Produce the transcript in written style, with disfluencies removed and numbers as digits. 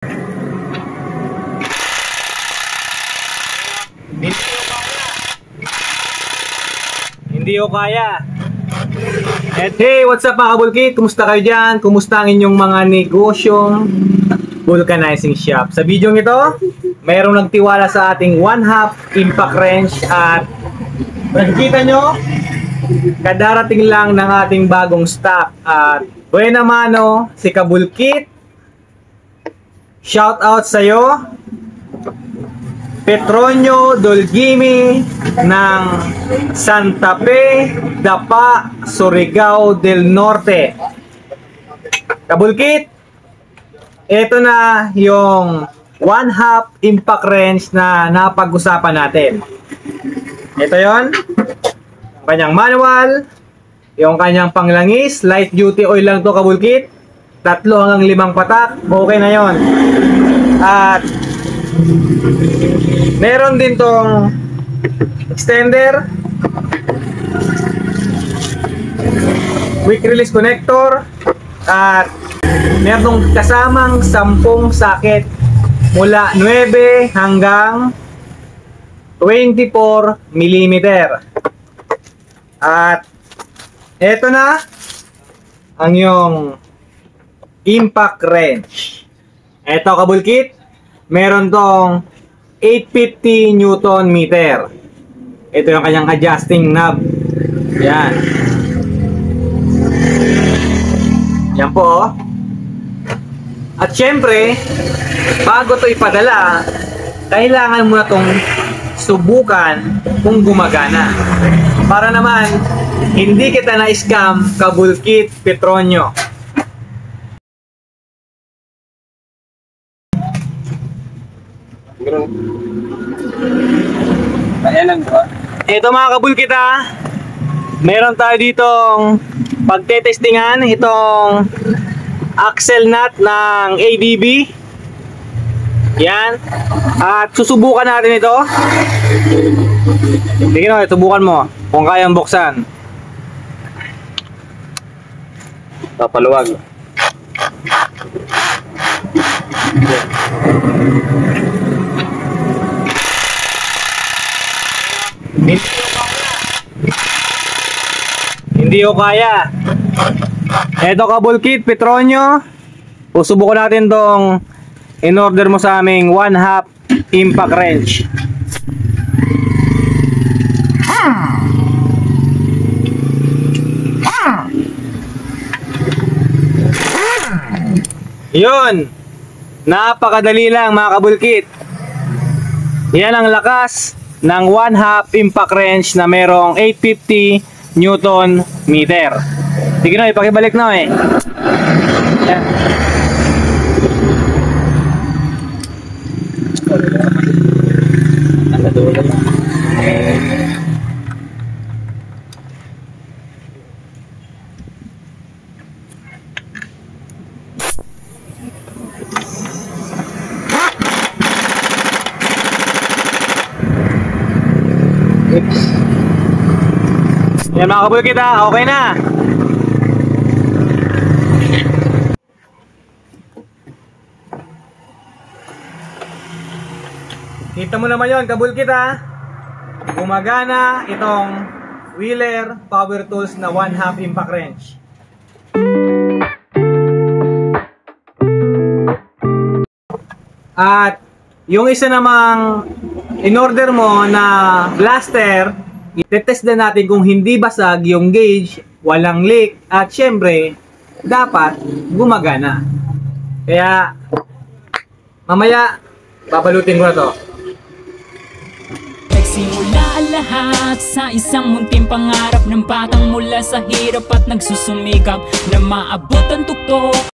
Hindi ko kaya. At hey, what's up mga kabulkit? Kumusta kayo dyan? Kumusta ang inyong mga negosyong vulcanizing shop? Sa video ito, mayroong nagtiwala sa ating 1/2 impact wrench at nakikita nyo, kadarating lang ng ating bagong stock. At buena mano, si Kabulkit, shout out sa'yo, Petronio Dolgimi ng Santa Fe, Dapa, Surigao del Norte. Kabulkit, ito na yung 1/2 impact wrench na napag-usapan natin. Ito yon, kanyang manual, yung kanyang panglangis, light duty oil lang to Kabulkit, 3 hanggang 5 patak, okay na yon. At meron din tong extender, quick release connector, at meron kasamang 10 socket mula 9 hanggang 24 mm. At eto na ang yung impact wrench. Eto Kabulkit, meron tong 850 Newton meter. Ito yung kanyang adjusting knob. Yan. Yan po oh. At syempre, bago to ipadala, kailangan mo na tong subukan kung gumagana. Para naman, hindi kita na-scam Kabulkit Petronio. Ito mga Kabulkit meron tayo ditong pagtetestingan itong axle nut ng ADB. Yan. At susubukan natin ito. Sige na, subukan mo kung kayang buksan. Papaluwag. Hindi ko kaya. Eto Kabulkit Petronio, susubukan natin tong in-order mo sa aming 1/2 impact wrench. Yun, napakadali lang mga Kabulkit. Yan ang lakas ng 1/2 impact wrench na merong 850 Newton meter. Sige na, ipakibalik na eh. Yan. Yan mga Kabulkit okay na. Kita mo naman yon Kabulkit gumagana itong Wheeler Power Tools na 1/2 impact wrench. At yung isa namang in-order mo na blaster, itetest na natin kung hindi basag yung gauge, walang leak, at syempre dapat gumagana. Kaya mamaya babalutin ko na to. Nagsimula lahat sa isang munting pangarap ng batang mula sa hirap at nagsusumikap na maabot ang tuktok.